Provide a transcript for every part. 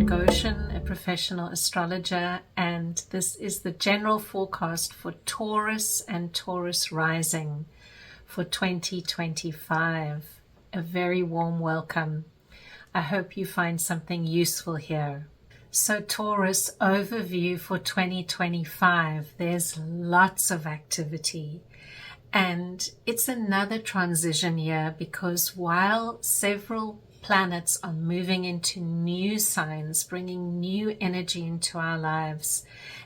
Goshen, a professional astrologer, and this is the general forecast for Taurus and Taurus rising for 2025. A very warm welcome. I hope you find something useful here. So Taurus, overview for 2025. There's lots of activity. And it's another transition year because while several planets are moving into new signs, bringing new energy into our lives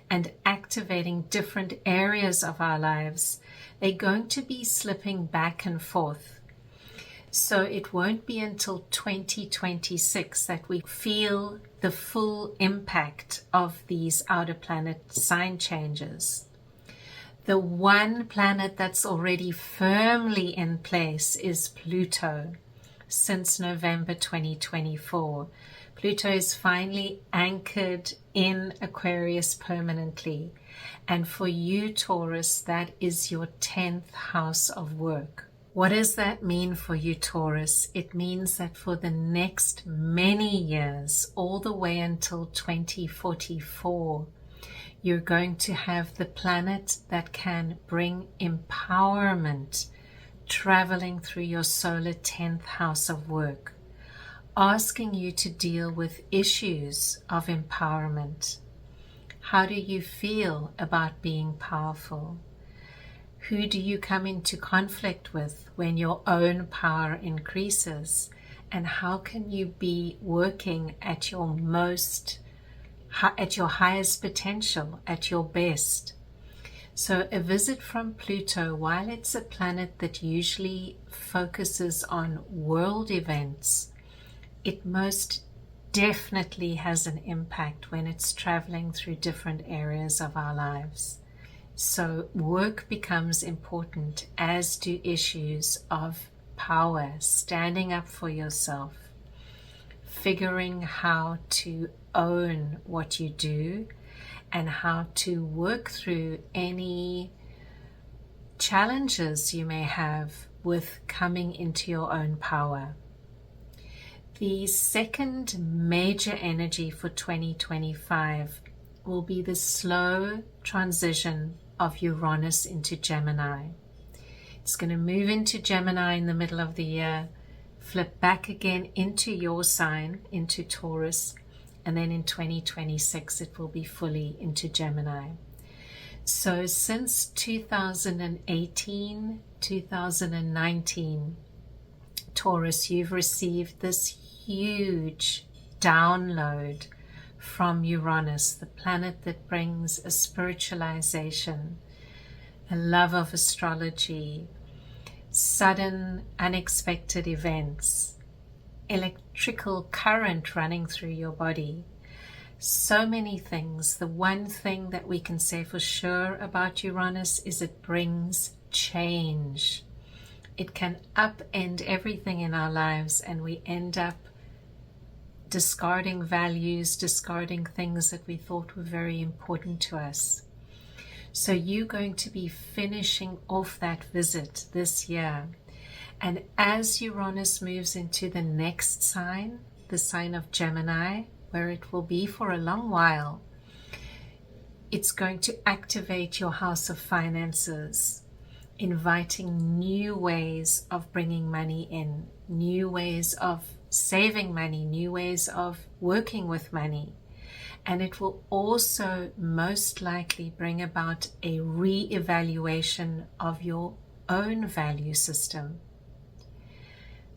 and activating different areas of our lives, they're going to be slipping back and forth. So it won't be until 2026 that we feel the full impact of these outer planet sign changes. The one planet that's already firmly in place is Pluto. Since November 2024, Pluto is finally anchored in Aquarius permanently. And for you, Taurus, that is your 10th house of work. What does that mean for you, Taurus? It means that for the next many years, all the way until 2044, you're going to have the planet that can bring empowerment traveling through your solar 10th house of work, asking you to deal with issues of empowerment. How do you feel about being powerful? Who do you come into conflict with when your own power increases? And how can you be working at your highest potential, at your best? So a visit from Pluto, while it's a planet that usually focuses on world events, it most definitely has an impact when it's traveling through different areas of our lives. So work becomes important, as do issues of power, standing up for yourself, figuring how to own what you do, and how to work through any challenges you may have with coming into your own power. The second major energy for 2025 will be the slow transition of Uranus into Gemini. It's going to move into Gemini in the middle of the year, flip back again into your sign, into Taurus, and then in 2026 it will be fully into Gemini. So since 2018, 2019, Taurus, you've received this huge download from Uranus, the planet that brings a spiritualization, a love of astrology, sudden unexpected events, electrical current running through your body. So many things. The one thing that we can say for sure about Uranus is it brings change. It can upend everything in our lives, and we end up discarding values, discarding things that we thought were very important to us. So you're going to be finishing off that visit this year. And as Uranus moves into the next sign, the sign of Gemini, where it will be for a long while, it's going to activate your house of finances, inviting new ways of bringing money in, new ways of saving money, new ways of working with money. And it will also most likely bring about a re-evaluation of your own value system.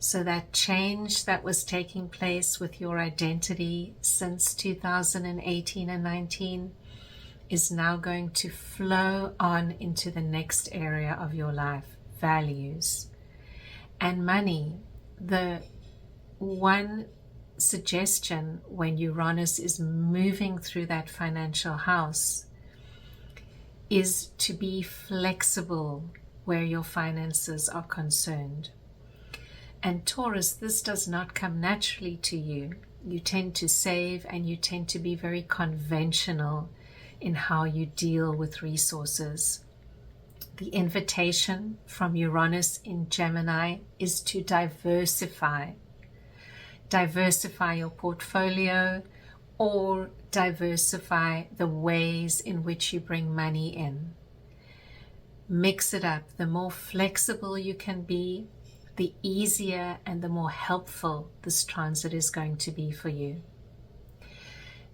So that change that was taking place with your identity since 2018 and 19 is now going to flow on into the next area of your life, values. And money, the one suggestion when Uranus is moving through that financial house is to be flexible where your finances are concerned. And Taurus, this does not come naturally to you. You tend to save and you tend to be very conventional in how you deal with resources. The invitation from Uranus in Gemini is to diversify. Diversify your portfolio, or diversify the ways in which you bring money in. Mix it up. The more flexible you can be, the easier and the more helpful this transit is going to be for you.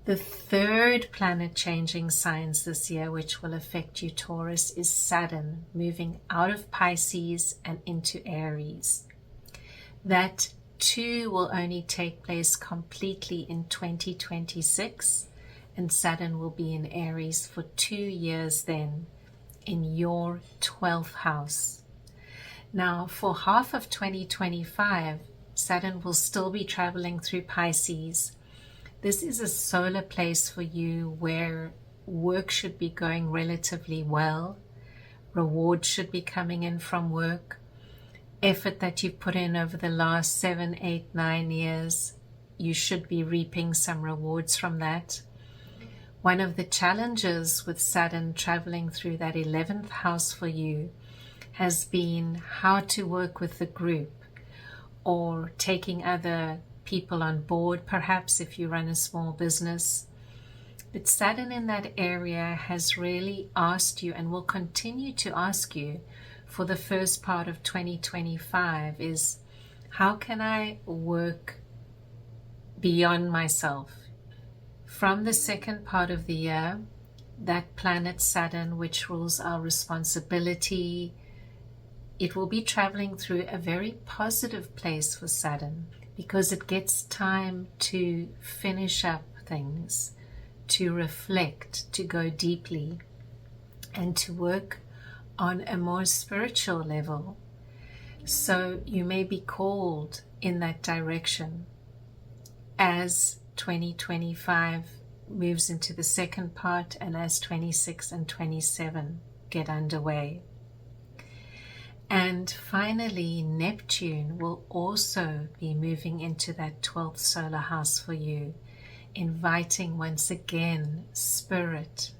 The third planet-changing signs this year which will affect you, Taurus, is Saturn moving out of Pisces and into Aries. That too will only take place completely in 2026, and Saturn will be in Aries for 2 years then, in your 12th house. Now, for half of 2025, Saturn will still be traveling through Pisces. This is a solar place for you where work should be going relatively well. Rewards should be coming in from work. Effort that you've put in over the last 7, 8, 9 years, you should be reaping some rewards from that. One of the challenges with Saturn traveling through that 11th house for you has been how to work with the group or taking other people on board, perhaps if you run a small business. But Saturn in that area has really asked you and will continue to ask you for the first part of 2025 is, how can I work beyond myself? From the second part of the year, that planet Saturn, which rules our responsibility, it will be traveling through a very positive place for Saturn, because it gets time to finish up things, to reflect, to go deeply, and to work on a more spiritual level. So you may be called in that direction as 2025 moves into the second part and as 26 and 27 get underway. And finally, Neptune will also be moving into that 12th solar house for you, inviting once again Spirit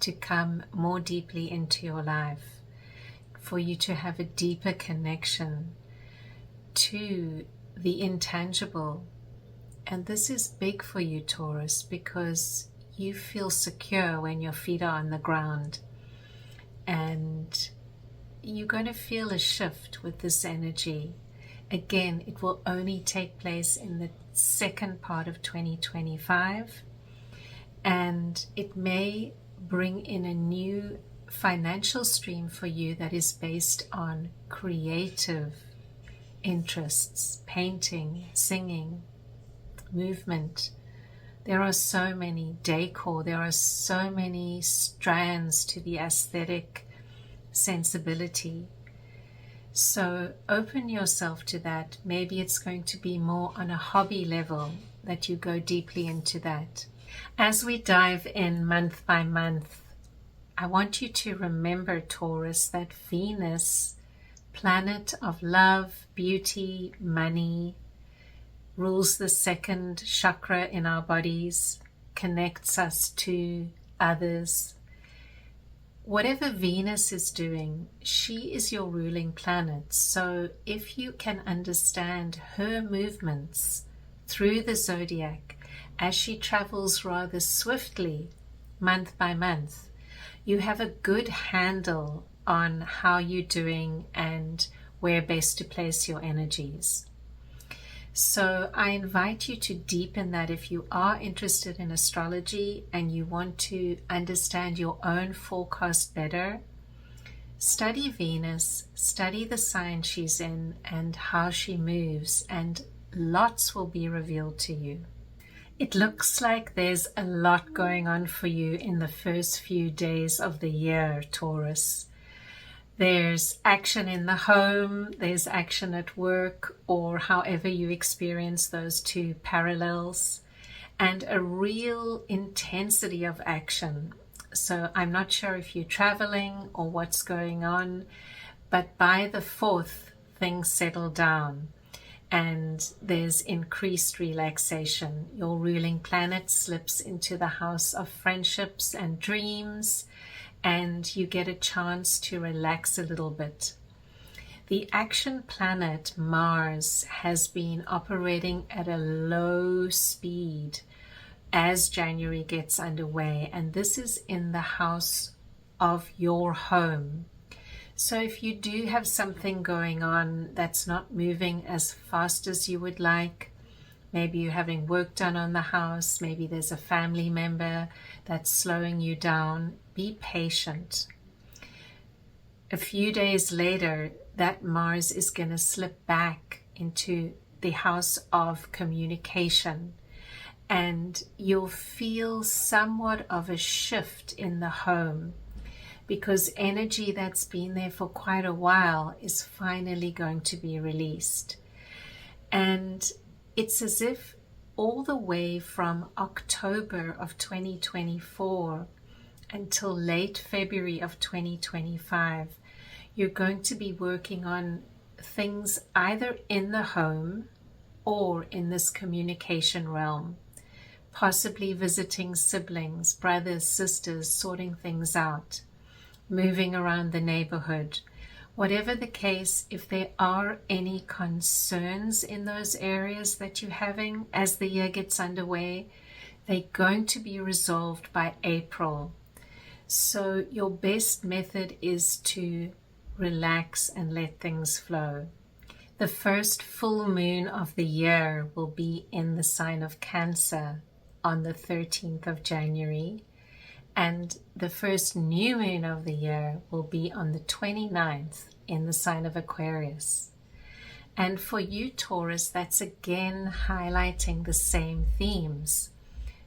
to come more deeply into your life, for you to have a deeper connection to the intangible. And this is big for you, Taurus, because you feel secure when your feet are on the ground, and you're going to feel a shift with this energy. Again, it will only take place in the second part of 2025, and it may bring in a new financial stream for you that is based on creative interests, painting, singing, movement. There are so many decor, there are so many strands to the aesthetic sensibility. So open yourself to that. Maybe it's going to be more on a hobby level that you go deeply into that. As we dive in month by month, I want you to remember, Taurus, that Venus, planet of love, beauty, money, rules the second chakra in our bodies, connects us to others. Whatever Venus is doing, she is your ruling planet. So if you can understand her movements through the zodiac as she travels rather swiftly month by month, you have a good handle on how you're doing and where best to place your energies. So I invite you to deepen that. If you are interested in astrology and you want to understand your own forecast better, study Venus, study the sign she's in and how she moves, and lots will be revealed to you. It looks like there's a lot going on for you in the first few days of the year, Taurus. There's action in the home, there's action at work, or however you experience those two parallels, and a real intensity of action. So I'm not sure if you're traveling or what's going on, but by the 4th, things settle down and there's increased relaxation. Your ruling planet slips into the house of friendships and dreams, and you get a chance to relax a little bit. The action planet Mars has been operating at a low speed as January gets underway, and this is in the house of your home. So if you do have something going on that's not moving as fast as you would like, maybe you're having work done on the house, maybe there's a family member that's slowing you down, be patient. A few days later, that Mars is going to slip back into the house of communication, and you'll feel somewhat of a shift in the home, because energy that's been there for quite a while is finally going to be released. And it's as if all the way from October of 2024 until late February of 2025, you're going to be working on things either in the home or in this communication realm, possibly visiting siblings, brothers, sisters, sorting things out, moving around the neighborhood. Whatever the case, if there are any concerns in those areas that you're having as the year gets underway, they're going to be resolved by April. So your best method is to relax and let things flow. The first full moon of the year will be in the sign of Cancer on the 13th of January. And the first new moon of the year will be on the 29th in the sign of Aquarius. And for you, Taurus, that's again highlighting the same themes,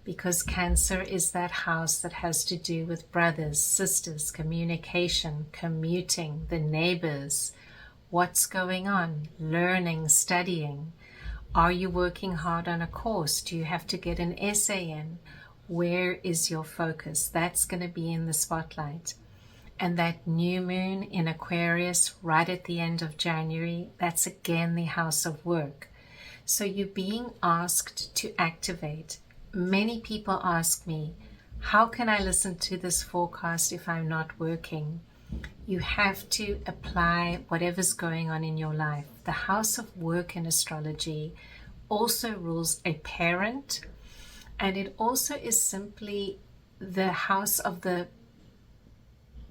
because Cancer is that house that has to do with brothers, sisters, communication, commuting, the neighbors, what's going on, learning, studying. Are you working hard on a course? Do you have to get an essay in? Where is your focus? That's going to be in the spotlight. And that new moon in Aquarius right at the end of January, that's again the house of work. So you're being asked to activate. Many people ask me, how can I listen to this forecast if I'm not working? You have to apply whatever's going on in your life. The house of work in astrology also rules a parent, and it also is simply the house of the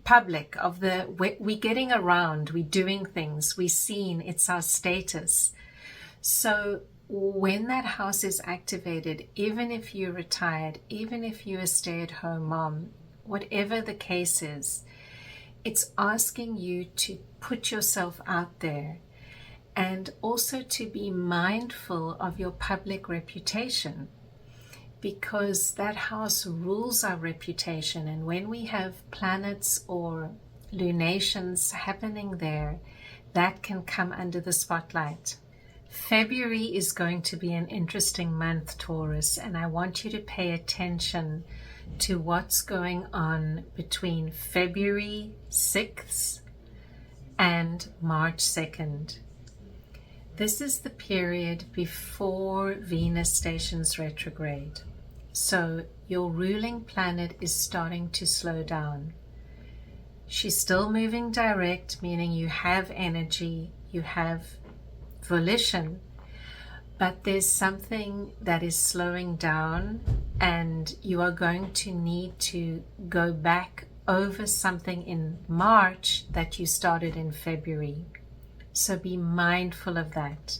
public, of the we're getting around, we're doing things, we're seen, it's our status. So when that house is activated, even if you're retired, even if you're a stay-at-home mom, whatever the case is, it's asking you to put yourself out there, and also to be mindful of your public reputation, because that house rules our reputation. And when we have planets or lunations happening there, that can come under the spotlight. February is going to be an interesting month, Taurus, and I want you to pay attention to what's going on between February 6th and March 2nd. This is the period before Venus stations retrograde. So your ruling planet is starting to slow down. She's still moving direct, meaning you have energy, you have volition, but there's something that is slowing down, and you are going to need to go back over something in March that you started in February. So be mindful of that.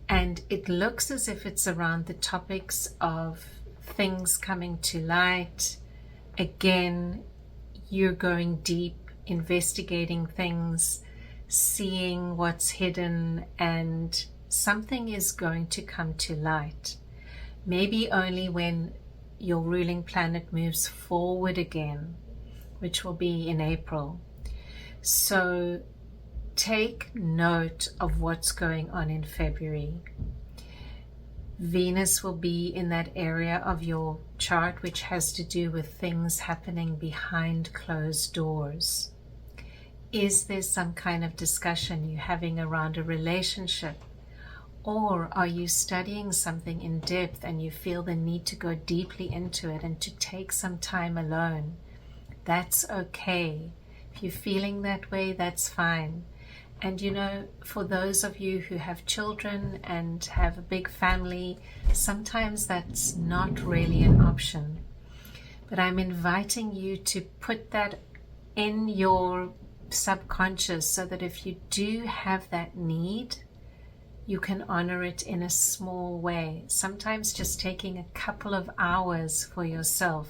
And it looks as if it's around the topics of things coming to light. Again, you're going deep, investigating things, seeing what's hidden, and something is going to come to light. Maybe only when your ruling planet moves forward again, which will be in April. So take note of what's going on in February. Venus will be in that area of your chart which has to do with things happening behind closed doors. Is there some kind of discussion you're having around a relationship? Or are you studying something in depth and you feel the need to go deeply into it and to take some time alone? That's okay. If you're feeling that way, that's fine. And you know, for those of you who have children and have a big family, sometimes that's not really an option. But I'm inviting you to put that in your subconscious so that if you do have that need, you can honor it in a small way. Sometimes just taking a couple of hours for yourself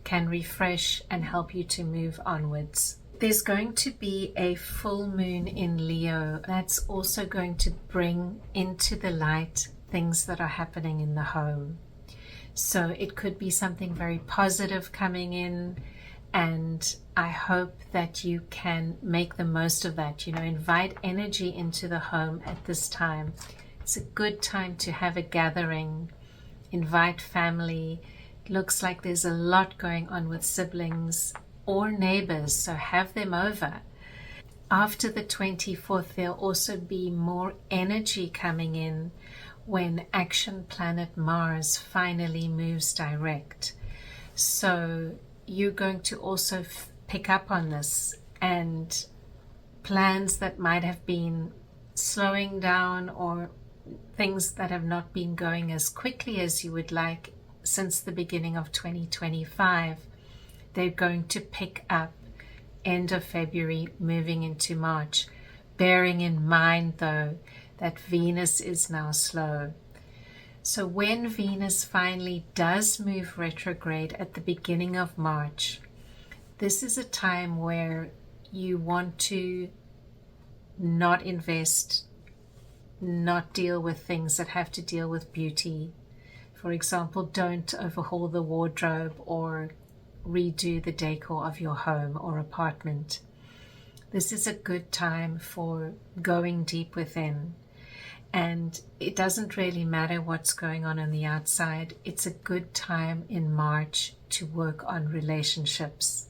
can refresh and help you to move onwards. There's going to be a full moon in Leo. That's also going to bring into the light things that are happening in the home. So it could be something very positive coming in, and I hope that you can make the most of that. You know, invite energy into the home at this time. It's a good time to have a gathering, invite family. It looks like there's a lot going on with siblings or neighbors, so have them over. After the 24th, there'll also be more energy coming in when action planet Mars finally moves direct. So you're going to also pick up on this, and plans that might have been slowing down or things that have not been going as quickly as you would like since the beginning of 2025, they're going to pick up end of February, moving into March, bearing in mind though that Venus is now slow. So when Venus finally does move retrograde at the beginning of March, this is a time where you want to not invest, not deal with things that have to deal with beauty. For example, don't overhaul the wardrobe or redo the decor of your home or apartment. This is a good time for going deep within. And it doesn't really matter what's going on the outside. It's a good time in March to work on relationships.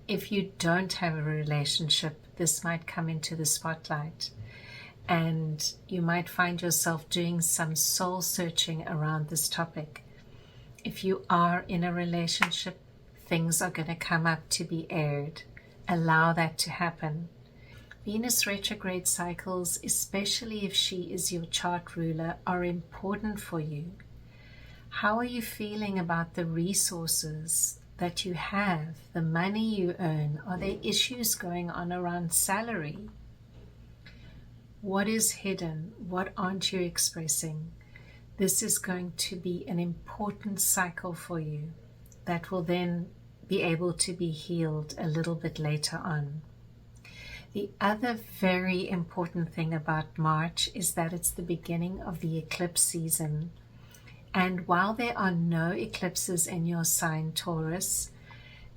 If you don't have a relationship, this might come into the spotlight. And you might find yourself doing some soul searching around this topic. If you are in a relationship, things are going to come up to be aired. Allow that to happen. Venus retrograde cycles, especially if she is your chart ruler, are important for you. How are you feeling about the resources that you have, the money you earn? Are there issues going on around salary? What is hidden? What aren't you expressing? This is going to be an important cycle for you that will then be able to be healed a little bit later on. The other very important thing about March is that it's the beginning of the eclipse season. And while there are no eclipses in your sign, Taurus,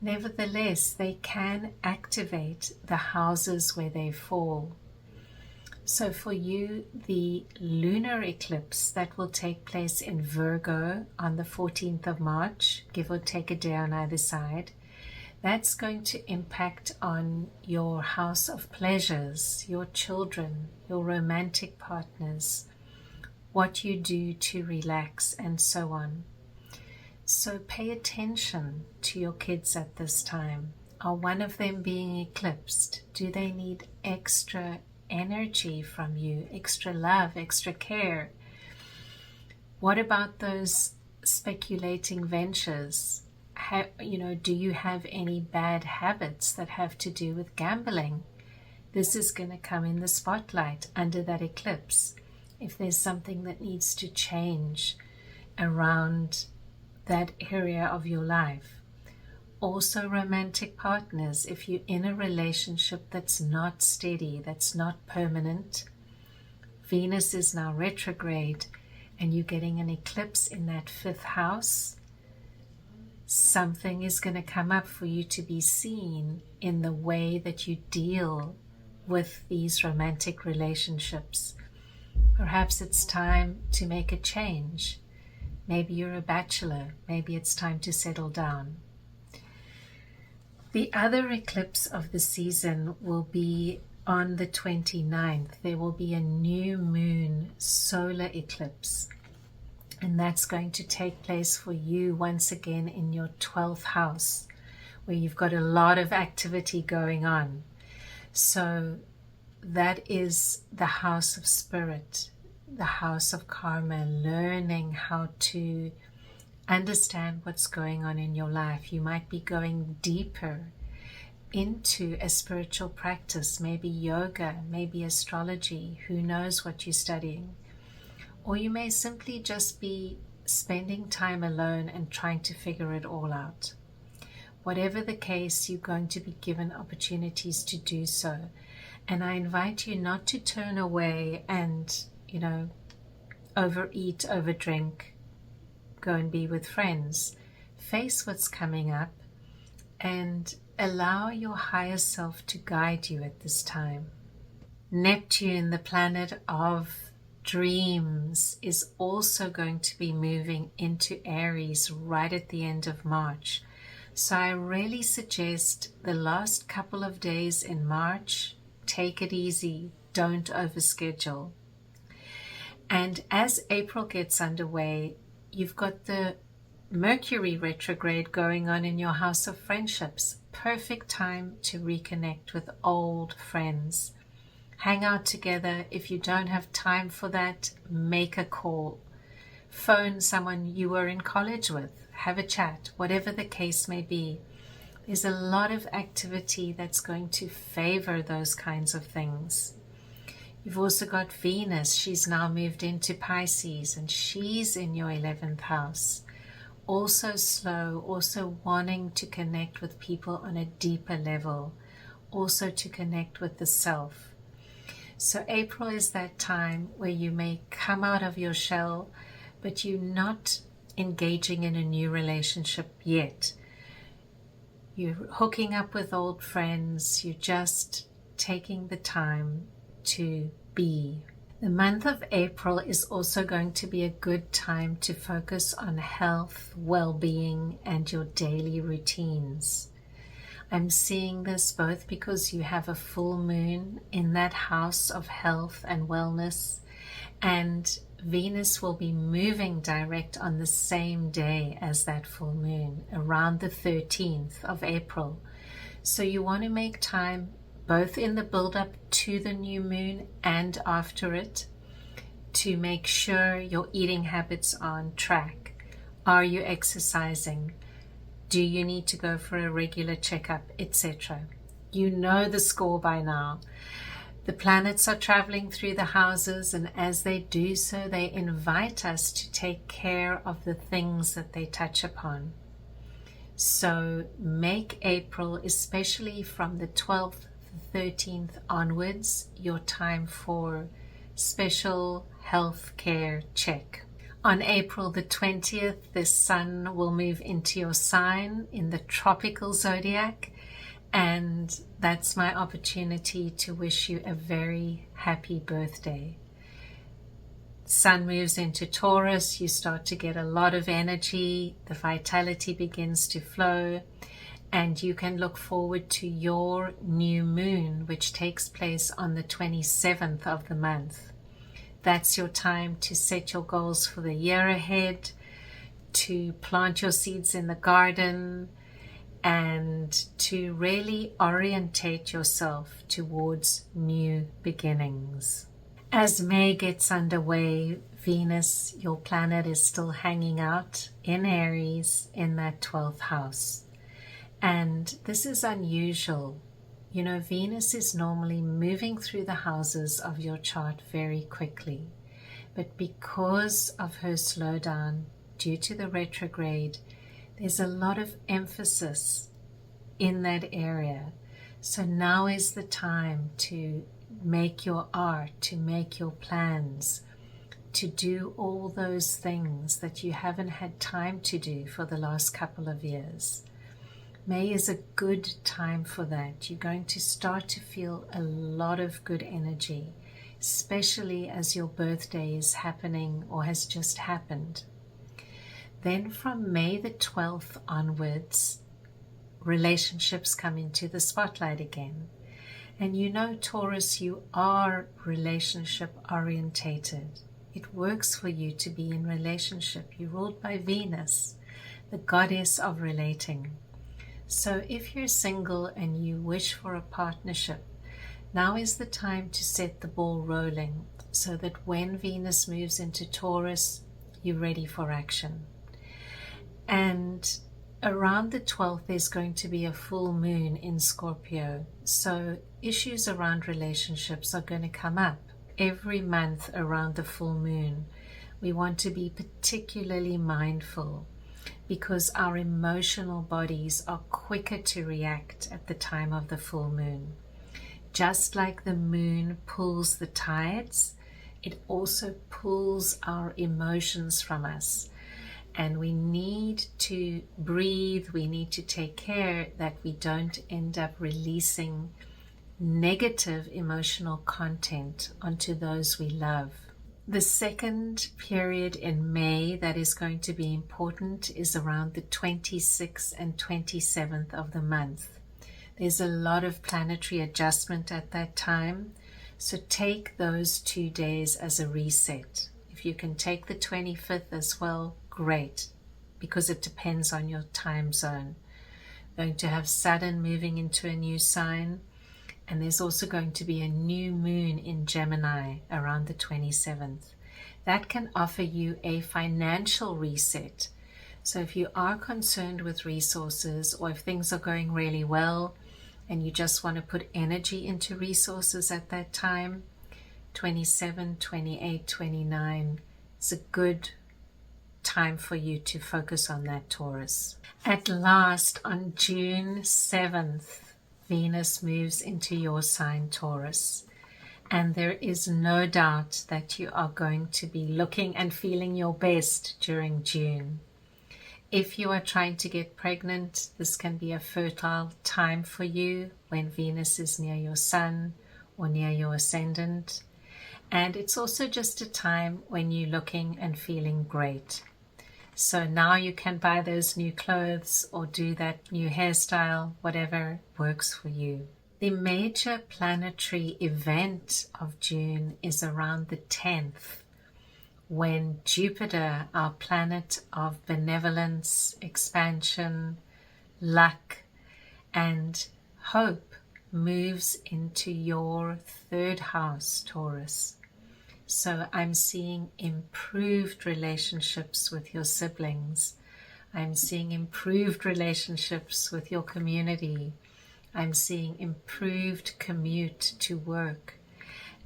nevertheless, they can activate the houses where they fall. So for you, the lunar eclipse that will take place in Virgo on the 14th of March, give or take a day on either side, that's going to impact on your house of pleasures, your children, your romantic partners, what you do to relax, and so on. So pay attention to your kids at this time. Are one of them being eclipsed? Do they need extra energy from you, extra love, extra care? What about those speculating ventures? Do you have any bad habits that have to do with gambling? This is going to come in the spotlight under that eclipse. If there's something that needs to change around that area of your life. Also romantic partners, if you're in a relationship that's not steady, that's not permanent, Venus is now retrograde and you're getting an eclipse in that 5th house, something is going to come up for you to be seen in the way that you deal with these romantic relationships. Perhaps it's time to make a change. Maybe you're a bachelor. Maybe it's time to settle down. The other eclipse of the season will be on the 29th. There will be a new moon solar eclipse. And that's going to take place for you once again in your 12th house, where you've got a lot of activity going on. So that is the house of spirit, the house of karma, learning how to understand what's going on in your life. You might be going deeper into a spiritual practice, maybe yoga, maybe astrology, who knows what you're studying. Or you may simply just be spending time alone and trying to figure it all out. Whatever the case, you're going to be given opportunities to do so. And I invite you not to turn away and, overeat, overdrink, go and be with friends. Face what's coming up and allow your higher self to guide you at this time. Neptune, the planet of dreams, is also going to be moving into Aries right at the end of March. So I really suggest the last couple of days in March, take it easy, don't overschedule. And as April gets underway, you've got the Mercury retrograde going on in your house of friendships. Perfect time to reconnect with old friends. Hang out together. If you don't have time for that, make a call. Phone someone you were in college with. Have a chat, whatever the case may be. There's a lot of activity that's going to favor those kinds of things. You've also got Venus. She's now moved into Pisces and she's in your 11th house. Also slow, also wanting to connect with people on a deeper level, also to connect with the self. So April is that time where you may come out of your shell, but you're not engaging in a new relationship yet. You're hooking up with old friends. You're just taking the time to be. The month of April is also going to be a good time to focus on health, well-being, and your daily routines. I'm seeing this both because you have a full moon in that house of health and wellness, and Venus will be moving direct on the same day as that full moon, around the 13th of April. So you want to make time, both in the build-up to the new moon and after it, to make sure your eating habits are on track. Are you exercising? Do you need to go for a regular checkup, etc.? You know the score by now. The planets are traveling through the houses, and as they do so, they invite us to take care of the things that they touch upon. So make April, especially from the 12th, 13th onwards, your time for special health care check. On April the 20th, the sun will move into your sign in the tropical zodiac, and that's my opportunity to wish you a very happy birthday. Sun moves into Taurus, you start to get a lot of energy, the vitality begins to flow, and you can look forward to your new moon, which takes place on the 27th of the month. That's your time to set your goals for the year ahead, to plant your seeds in the garden, and to really orientate yourself towards new beginnings. As May gets underway, Venus, your planet, is still hanging out in Aries in that 12th house. And this is unusual. You know, Venus is normally moving through the houses of your chart very quickly. But because of her slowdown due to the retrograde, there's a lot of emphasis in that area. So now is the time to make your art, to make your plans, to do all those things that you haven't had time to do for the last couple of years. May is a good time for that. You're going to start to feel a lot of good energy, especially as your birthday is happening or has just happened. Then from May the 12th onwards, relationships come into the spotlight again. And you know, Taurus, you are relationship orientated. It works for you to be in relationship. You're ruled by Venus, the goddess of relating. So if you're single and you wish for a partnership, Now is the time to set the ball rolling so that when Venus moves into Taurus, you're ready for action. And around the 12th, there's going to be a full moon in Scorpio. So issues around relationships are going to come up. Every month around the full moon, we want to be particularly mindful because our emotional bodies are quicker to react at the time of the full moon. Just like the moon pulls the tides, it also pulls our emotions from us. And we need to breathe, we need to take care that we don't end up releasing negative emotional content onto those we love. The second period in May that is going to be important is around the 26th and 27th of the month. There's a lot of planetary adjustment at that time, so take those 2 days as a reset. If you can take the 25th as well, great, because it depends on your time zone. We're going to have Saturn moving into a new sign, and there's also going to be a new moon in Gemini around the 27th. That can offer you a financial reset. So if you are concerned with resources, or if things are going really well and you just want to put energy into resources at that time, 27, 28, 29 is a good time for you to focus on that, Taurus. At last, on June 7th, Venus moves into your sign, Taurus, and there is no doubt that you are going to be looking and feeling your best during June. If you are trying to get pregnant, this can be a fertile time for you when Venus is near your sun or near your ascendant. And it's also just a time when you're looking and feeling great. So now you can buy those new clothes or do that new hairstyle, whatever works for you. The major planetary event of June is around the 10th, when Jupiter, our planet of benevolence, expansion, luck, and hope, moves into your 3rd house, Taurus. So I'm seeing improved relationships with your siblings. I'm seeing improved relationships with your community. I'm seeing improved commute to work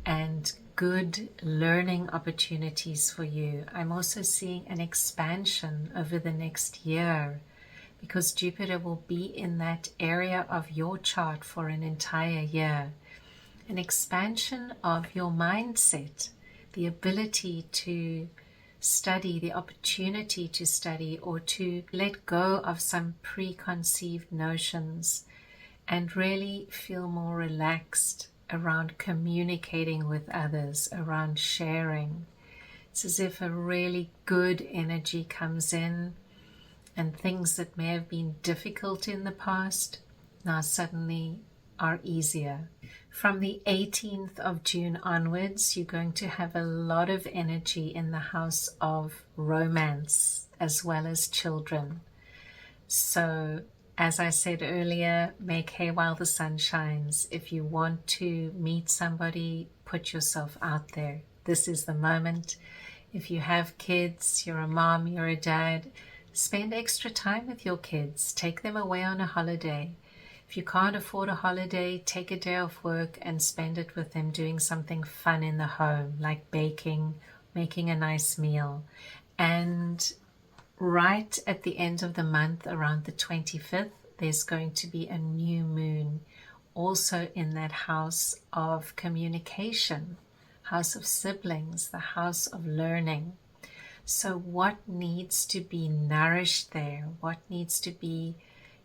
and good learning opportunities for you. I'm also seeing an expansion over the next year because Jupiter will be in that area of your chart for an entire year. An expansion of your mindset, the ability to study, the opportunity to study, or to let go of some preconceived notions and really feel more relaxed around communicating with others, around sharing. It's as if a really good energy comes in, and things that may have been difficult in the past now suddenly are easier. From the 18th of June onwards, you're going to have a lot of energy in the house of romance as well as children. So, as I said earlier, make hay while the sun shines. If you want to meet somebody, put yourself out there. This is the moment. If you have kids, you're a mom, you're a dad, spend extra time with your kids. Take them away on a holiday. If you can't afford a holiday, take a day off work and spend it with them doing something fun in the home, like baking, making a nice meal. And right at the end of the month, around the 25th, there's going to be a new moon, also in that house of communication, house of siblings, the house of learning. So what needs to be nourished there? What needs to be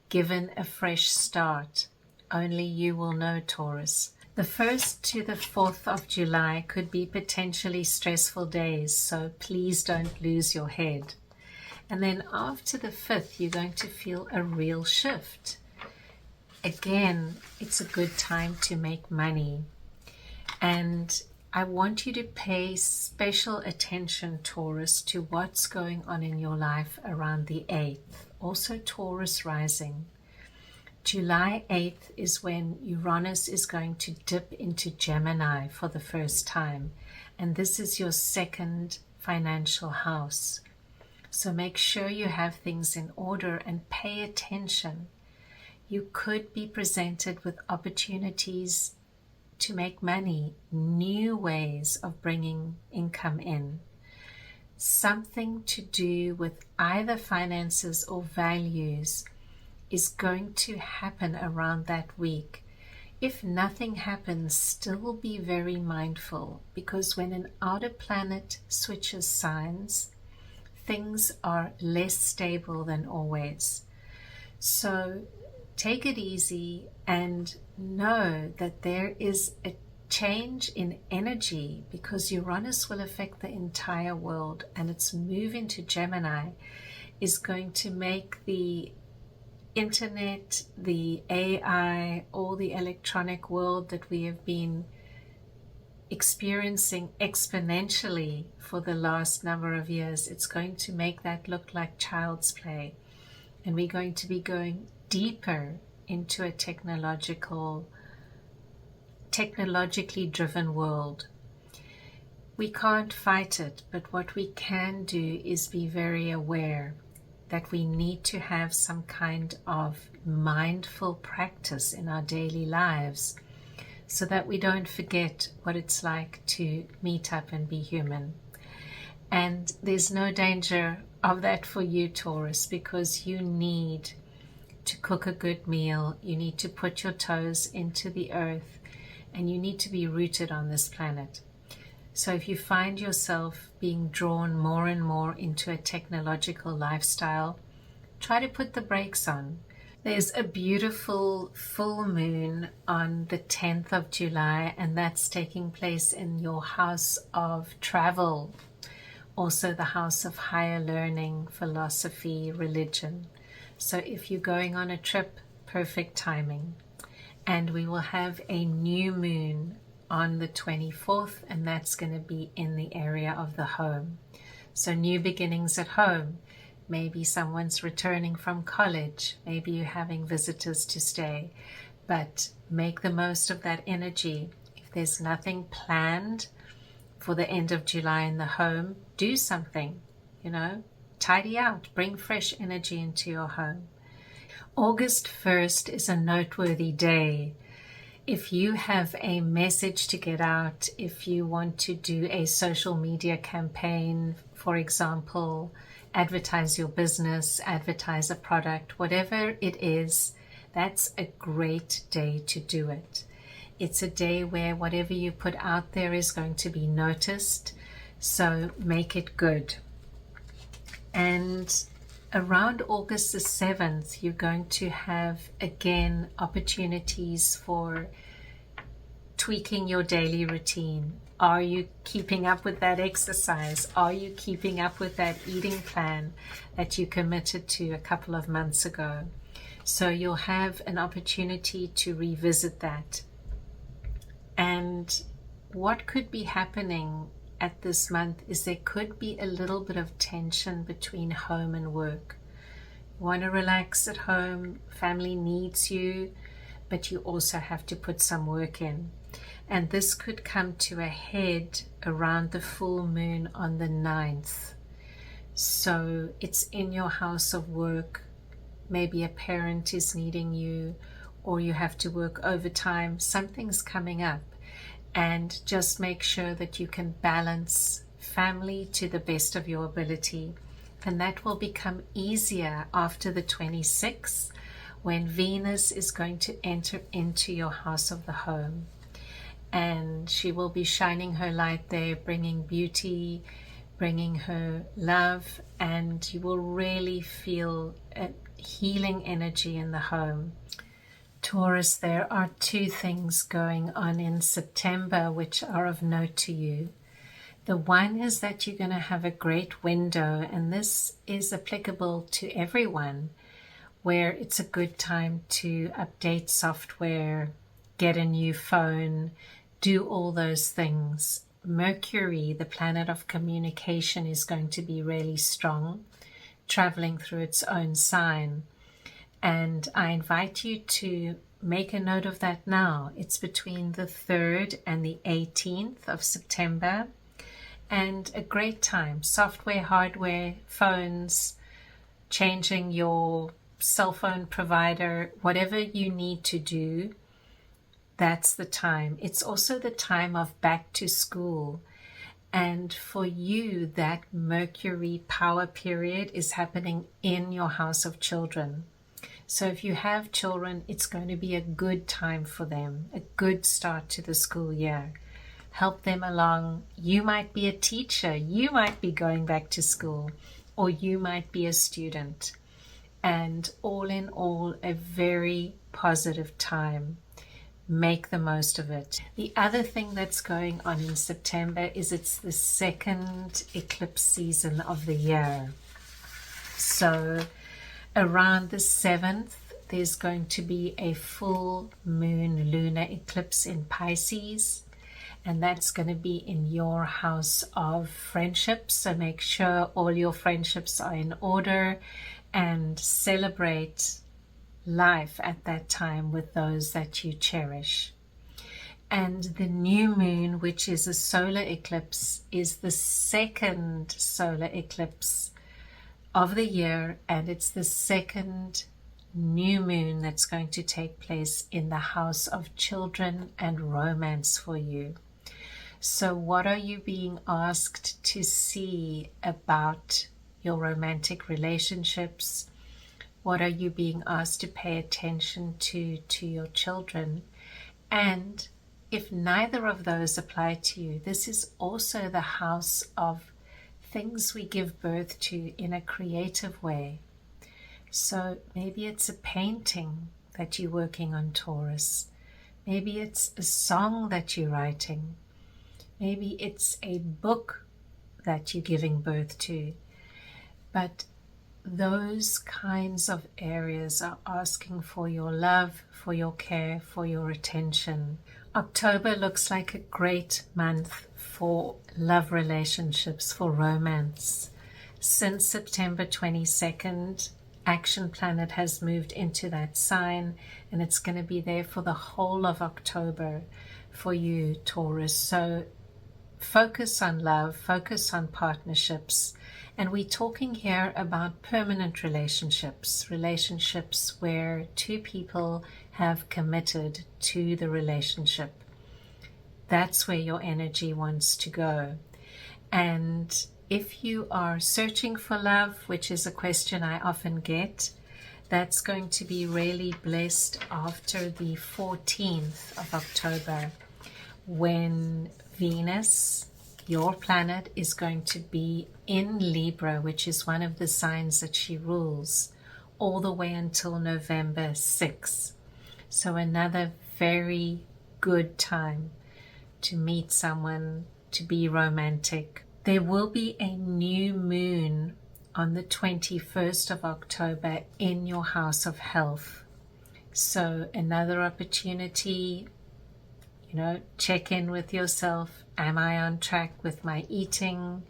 given a fresh start? Only you will know, Taurus. The 1st to the 4th of July could be potentially stressful days, so please don't lose your head. And then after the 5th, you're going to feel a real shift. Again, it's a good time to make money. And I want you to pay special attention, Taurus, to what's going on in your life around the 8th. Also Taurus rising. July 8th is when Uranus is going to dip into Gemini for the first time. And this is your second financial house. So make sure you have things in order and pay attention. You could be presented with opportunities to make money, new ways of bringing income in. Something to do with either finances or values is going to happen around that week. If nothing happens, still be very mindful, because when an outer planet switches signs, things are less stable than always. So take it easy and know that there is a change in energy, because Uranus will affect the entire world, and its move into Gemini is going to make the internet, the AI, all the electronic world that we have been experiencing exponentially for the last number of years, it's going to make that look like child's play. And we're going to be going deeper into a technologically driven world. We can't fight it, but what we can do is be very aware that we need to have some kind of mindful practice in our daily lives so that we don't forget what it's like to meet up and be human. And there's no danger of that for you, Taurus, because you need to cook a good meal, you need to put your toes into the earth, and you need to be rooted on this planet. So if you find yourself being drawn more and more into a technological lifestyle, try to put the brakes on. There's a beautiful full moon on the 10th of July, and that's taking place in your house of travel, also the house of higher learning, philosophy, religion. So if you're going on a trip, perfect timing. And we will have a new moon on the 24th, and that's going to be in the area of the home. So new beginnings at home. Maybe someone's returning from college. Maybe you're having visitors to stay. But make the most of that energy. If there's nothing planned for the end of July in the home, do something, tidy out, bring fresh energy into your home. August 1st is a noteworthy day. If you have a message to get out, if you want to do a social media campaign, for example, advertise your business, advertise a product, whatever it is, that's a great day to do it. It's a day where whatever you put out there is going to be noticed, so make it good. And around August the 7th, you're going to have, again, opportunities for tweaking your daily routine. Are you keeping up with that exercise? Are you keeping up with that eating plan that you committed to a couple of months ago? So you'll have an opportunity to revisit that. And what could be happening at this month is there could be a little bit of tension between home and work. You want to relax at home, family needs you, but you also have to put some work in. And this could come to a head around the full moon on the 9th. So it's in your house of work. Maybe a parent is needing you, or you have to work overtime. Something's coming up. And just make sure that you can balance family to the best of your ability. And that will become easier after the 26th, when Venus is going to enter into your house of the home. And she will be shining her light there, bringing beauty, bringing her love, and you will really feel a healing energy in the home. Taurus, there are two things going on in September which are of note to you. The one is that you're going to have a great window, and this is applicable to everyone, where it's a good time to update software, get a new phone, do all those things. Mercury, the planet of communication, is going to be really strong, traveling through its own sign. And I invite you to make a note of that now. It's between the 3rd and the 18th of September. And a great time. Software, hardware, phones, changing your cell phone provider, whatever you need to do, that's the time. It's also the time of back to school. And for you, that Mercury power period is happening in your house of children. So if you have children, it's going to be a good time for them, a good start to the school year. Help them along. You might be a teacher, you might be going back to school, or you might be a student. And all in all, a very positive time. Make the most of it. The other thing that's going on in September is it's the second eclipse season of the year. So around the 7th, there's going to be a full moon lunar eclipse in Pisces. And that's going to be in your house of friendships. So make sure all your friendships are in order and celebrate life at that time with those that you cherish. And the new moon, which is a solar eclipse, is the second solar eclipse of the year, and it's the second new moon that's going to take place in the house of children and romance for you. So what are you being asked to see about your romantic relationships? What are you being asked to pay attention to your children? And if neither of those apply to you, this is also the house of things we give birth to in a creative way. So maybe it's a painting that you're working on, Taurus. Maybe it's a song that you're writing. Maybe it's a book that you're giving birth to. But those kinds of areas are asking for your love, for your care, for your attention. October looks like a great month for love relationships, for romance. Since September 22nd, Action Planet has moved into that sign, and it's going to be there for the whole of October for you, Taurus. So focus on love, focus on partnerships. And we're talking here about permanent relationships, relationships where two people have committed to the relationship. That's where your energy wants to go. And if you are searching for love, which is a question I often get, that's going to be really blessed after the 14th of October, when Venus, your planet, is going to be in Libra, which is one of the signs that she rules, all the way until November 6th. So another very good time to meet someone, to be romantic. There will be a new moon on the 21st of October in your house of health. So another opportunity, check in with yourself. Am I on track with my eating?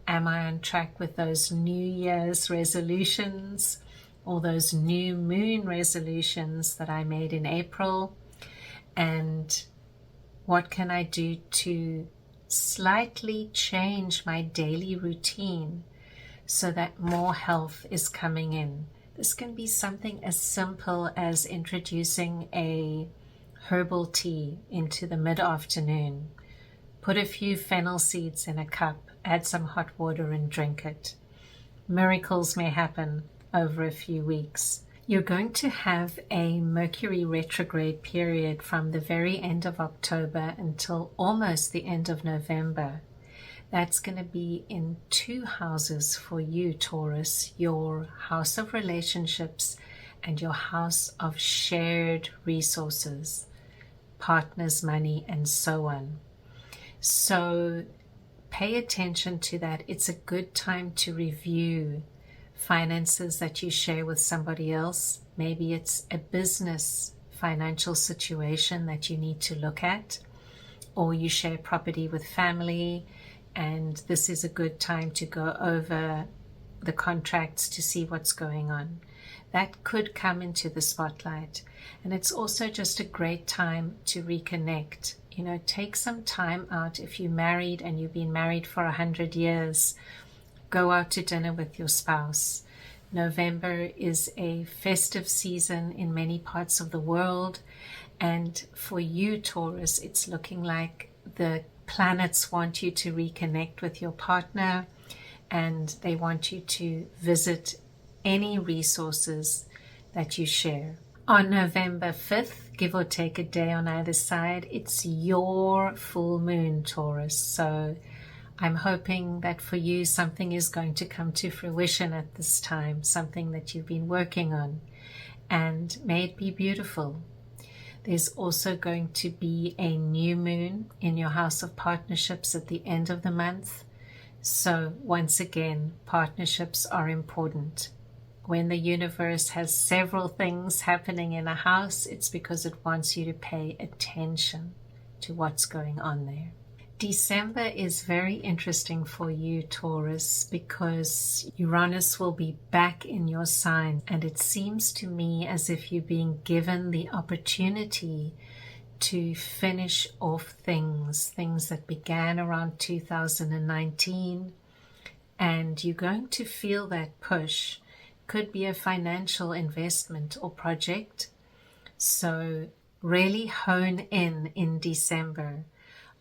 Am I on track with those New Year's resolutions or those new moon resolutions that I made in April? And what can I do to slightly change my daily routine so that more health is coming in? This can be something as simple as introducing a herbal tea into the mid-afternoon. Put a few fennel seeds in a cup, add some hot water and drink it. Miracles may happen over a few weeks. You're going to have a Mercury retrograde period from the very end of October until almost the end of November. That's going to be in two houses for you, Taurus, your house of relationships and your house of shared resources, partners, money, and so on. So pay attention to that. It's a good time to review finances that you share with somebody else. Maybe it's a business financial situation that you need to look at, or you share property with family, and this is a good time to go over the contracts to see what's going on. that could come into the spotlight. And it's also just a great time to reconnect. You know, take some time out. If you're married and you've been married for 100 years, go out to dinner with your spouse. November is a festive season in many parts of the world. And for you, Taurus, it's looking like the planets want you to reconnect with your partner, and they want you to visit any resources that you share. On November 5th, give or take a day on either side, it's your full moon, Taurus. So I'm hoping that for you, something is going to come to fruition at this time, something that you've been working on, and may it be beautiful. There's also going to be a new moon in your house of partnerships at the end of the month. So once again, partnerships are important. When the universe has several things happening in a house, it's because it wants you to pay attention to what's going on there. December is very interesting for you, Taurus, because Uranus will be back in your sign, and it seems to me as if you're being given the opportunity to finish off things that began around 2019, and you're going to feel that push. Could be a financial investment or project. So really hone in December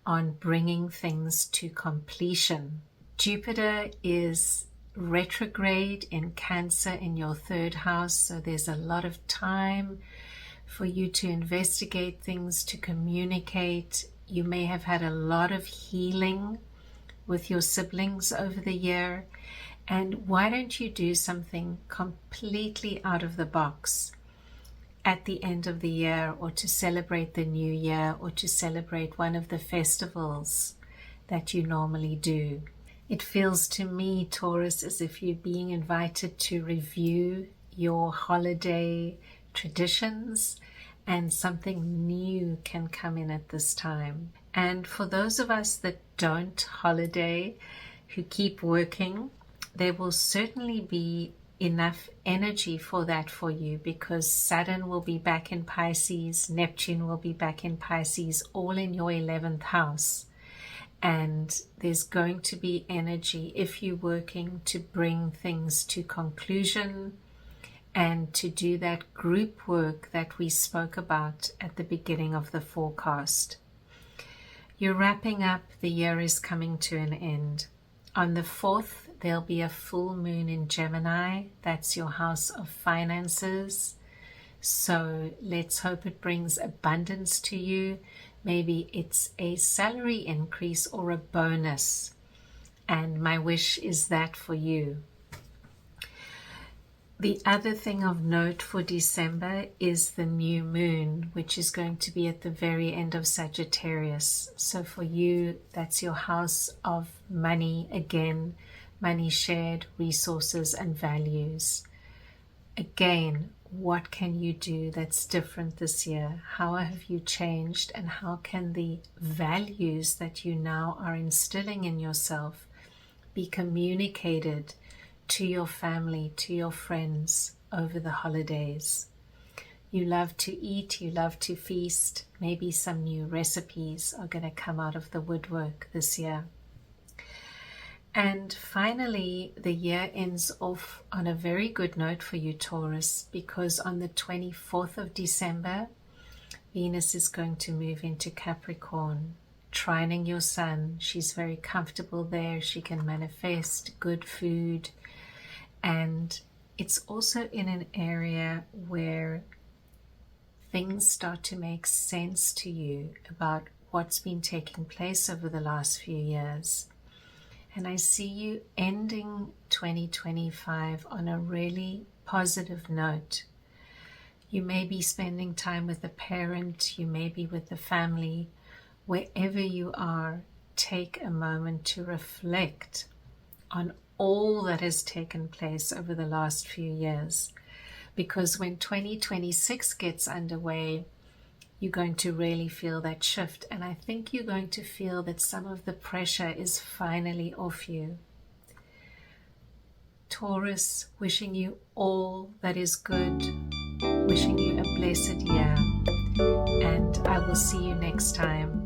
on bringing things to completion. Jupiter is retrograde in Cancer in your 3rd house, so there's a lot of time for you to investigate things, to communicate. You may have had a lot of healing with your siblings over the year, and why don't you do something completely out of the box at the end of the year, or to celebrate the new year, or to celebrate one of the festivals that you normally do. It feels to me, Taurus, as if you're being invited to review your holiday traditions, and something new can come in at this time. And for those of us that don't holiday, who keep working, there will certainly be enough energy for that for you, because Saturn will be back in Pisces, Neptune will be back in Pisces, all in your 11th house. And there's going to be energy if you're working to bring things to conclusion and to do that group work that we spoke about at the beginning of the forecast. You're wrapping up, the year is coming to an end. On the 4th, there'll be a full moon in Gemini. That's your house of finances. So let's hope it brings abundance to you. Maybe it's a salary increase or a bonus. And my wish is that for you. The other thing of note for December is the new moon, which is going to be at the very end of Sagittarius. So for you, that's your house of money again, money shared, resources and values. Again, what can you do that's different this year? How have you changed, and how can the values that you now are instilling in yourself be communicated to your family, to your friends over the holidays? You love to eat, you love to feast. Maybe some new recipes are going to come out of the woodwork this year. And finally, the year ends off on a very good note for you, Taurus, because on the 24th of December, Venus is going to move into Capricorn, trining your sun. She's very comfortable there. She can manifest good food. And it's also in an area where things start to make sense to you about what's been taking place over the last few years. And I see you ending 2025 on a really positive note. You may be spending time with a parent, you may be with the family. Wherever you are, take a moment to reflect on all that has taken place over the last few years. Because when 2026 gets underway, you're going to really feel that shift. And I think you're going to feel that some of the pressure is finally off you. Taurus, wishing you all that is good, wishing you a blessed year, and I will see you next time.